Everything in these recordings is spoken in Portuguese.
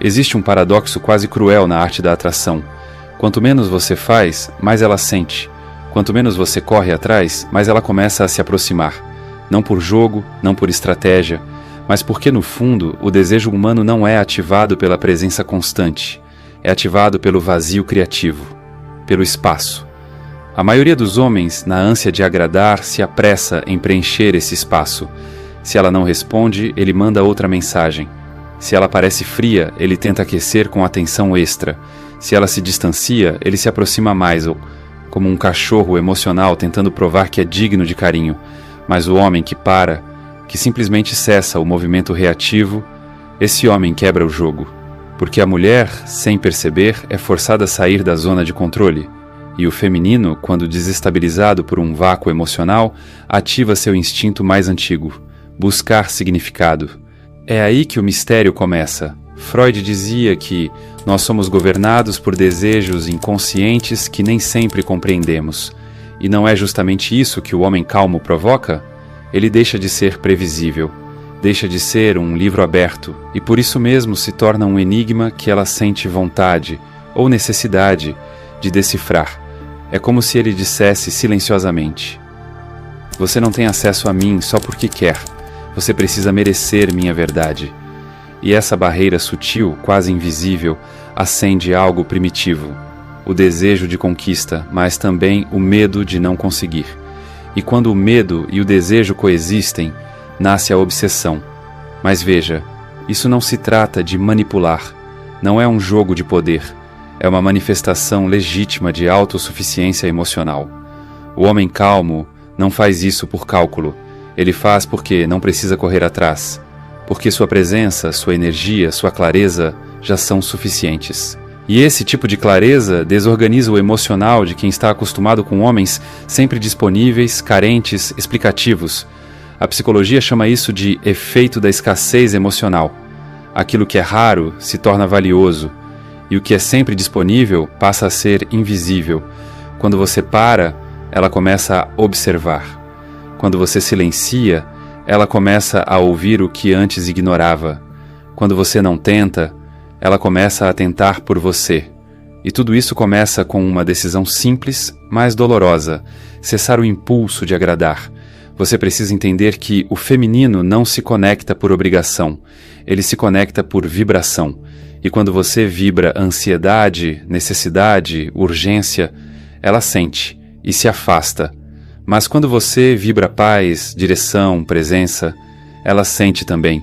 Existe um paradoxo quase cruel na arte da atração. Quanto menos você faz, mais ela sente. Quanto menos você corre atrás, mais ela começa a se aproximar. Não por jogo, não por estratégia, mas porque, no fundo, o desejo humano não é ativado pela presença constante. É ativado pelo vazio criativo, pelo espaço. A maioria dos homens, na ânsia de agradar, se apressa em preencher esse espaço. Se ela não responde, ele manda outra mensagem. Se ela parece fria, ele tenta aquecer com atenção extra. Se ela se distancia, ele se aproxima mais, como um cachorro emocional tentando provar que é digno de carinho. Mas o homem que para, que simplesmente cessa o movimento reativo, esse homem quebra o jogo. Porque a mulher, sem perceber, é forçada a sair da zona de controle. E o feminino, quando desestabilizado por um vácuo emocional, ativa seu instinto mais antigo, buscar significado. É aí que o mistério começa. Freud dizia que nós somos governados por desejos inconscientes que nem sempre compreendemos. E não é justamente isso que o homem calmo provoca? Ele deixa de ser previsível, deixa de ser um livro aberto, e por isso mesmo se torna um enigma que ela sente vontade, ou necessidade, de decifrar. É como se ele dissesse silenciosamente: você não tem acesso a mim só porque quer. Você precisa merecer minha verdade. E essa barreira sutil, quase invisível, acende algo primitivo. O desejo de conquista, mas também o medo de não conseguir. E quando o medo e o desejo coexistem, nasce a obsessão. Mas veja, isso não se trata de manipular. Não é um jogo de poder. É uma manifestação legítima de autossuficiência emocional. O homem calmo não faz isso por cálculo. Ele faz porque não precisa correr atrás, porque sua presença, sua energia, sua clareza já são suficientes. E esse tipo de clareza desorganiza o emocional de quem está acostumado com homens sempre disponíveis, carentes, explicativos. A psicologia chama isso de efeito da escassez emocional. Aquilo que é raro se torna valioso, e o que é sempre disponível passa a ser invisível. Quando você para, ela começa a observar. Quando você silencia, ela começa a ouvir o que antes ignorava. Quando você não tenta, ela começa a tentar por você. E tudo isso começa com uma decisão simples, mas dolorosa: cessar o impulso de agradar. Você precisa entender que o feminino não se conecta por obrigação, ele se conecta por vibração. E quando você vibra ansiedade, necessidade, urgência, ela sente e se afasta. Mas quando você vibra paz, direção, presença, ela sente também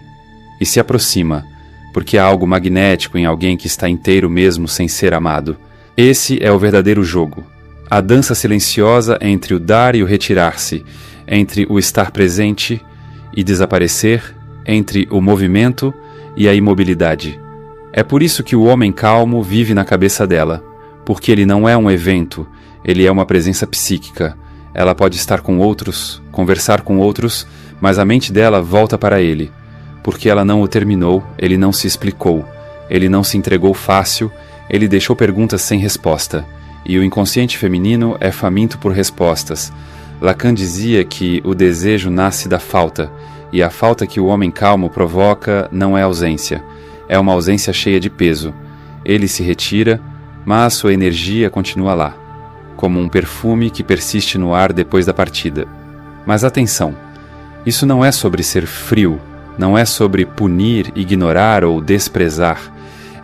e se aproxima, porque há algo magnético em alguém que está inteiro mesmo sem ser amado. Esse é o verdadeiro jogo. A dança silenciosa entre o dar e o retirar-se, entre o estar presente e desaparecer, entre o movimento e a imobilidade. É por isso que o homem calmo vive na cabeça dela, porque ele não é um evento, ele é uma presença psíquica. Ela pode estar com outros, conversar com outros, mas a mente dela volta para ele. Porque ela não o terminou, ele não se explicou, ele não se entregou fácil, ele deixou perguntas sem resposta. E o inconsciente feminino é faminto por respostas. Lacan dizia que o desejo nasce da falta, e a falta que o homem calmo provoca não é ausência. É uma ausência cheia de peso. Ele se retira, mas sua energia continua lá, como um perfume que persiste no ar depois da partida. Mas atenção, isso não é sobre ser frio, não é sobre punir, ignorar ou desprezar,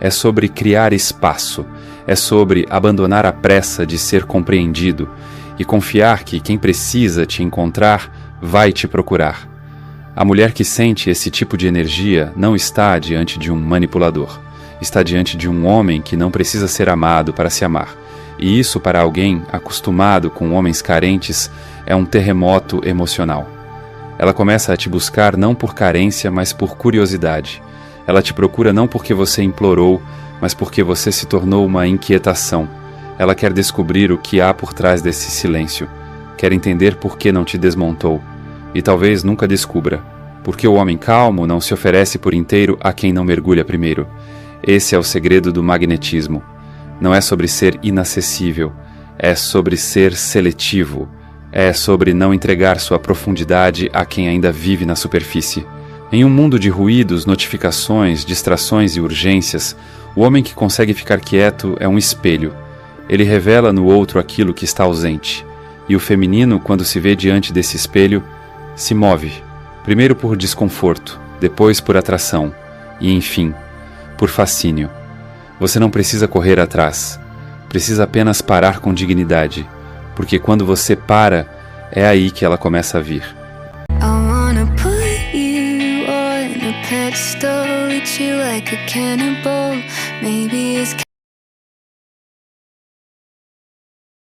é sobre criar espaço, é sobre abandonar a pressa de ser compreendido e confiar que quem precisa te encontrar vai te procurar. A mulher que sente esse tipo de energia não está diante de um manipulador, está diante de um homem que não precisa ser amado para se amar. E isso, para alguém acostumado com homens carentes, é um terremoto emocional. Ela começa a te buscar não por carência, mas por curiosidade. Ela te procura não porque você implorou, mas porque você se tornou uma inquietação. Ela quer descobrir o que há por trás desse silêncio. Quer entender por que não te desmontou. E talvez nunca descubra. Porque o homem calmo não se oferece por inteiro a quem não mergulha primeiro. Esse é o segredo do magnetismo. Não é sobre ser inacessível, é sobre ser seletivo, é sobre não entregar sua profundidade a quem ainda vive na superfície. Em um mundo de ruídos, notificações, distrações e urgências, o homem que consegue ficar quieto é um espelho. Ele revela no outro aquilo que está ausente. E o feminino, quando se vê diante desse espelho, se move, primeiro por desconforto, depois por atração e, enfim, por fascínio. Você não precisa correr atrás, precisa apenas parar com dignidade, porque quando você para, é aí que ela começa a vir. I wanna put you on a pedestal, eat you like a cannibal. Maybe it's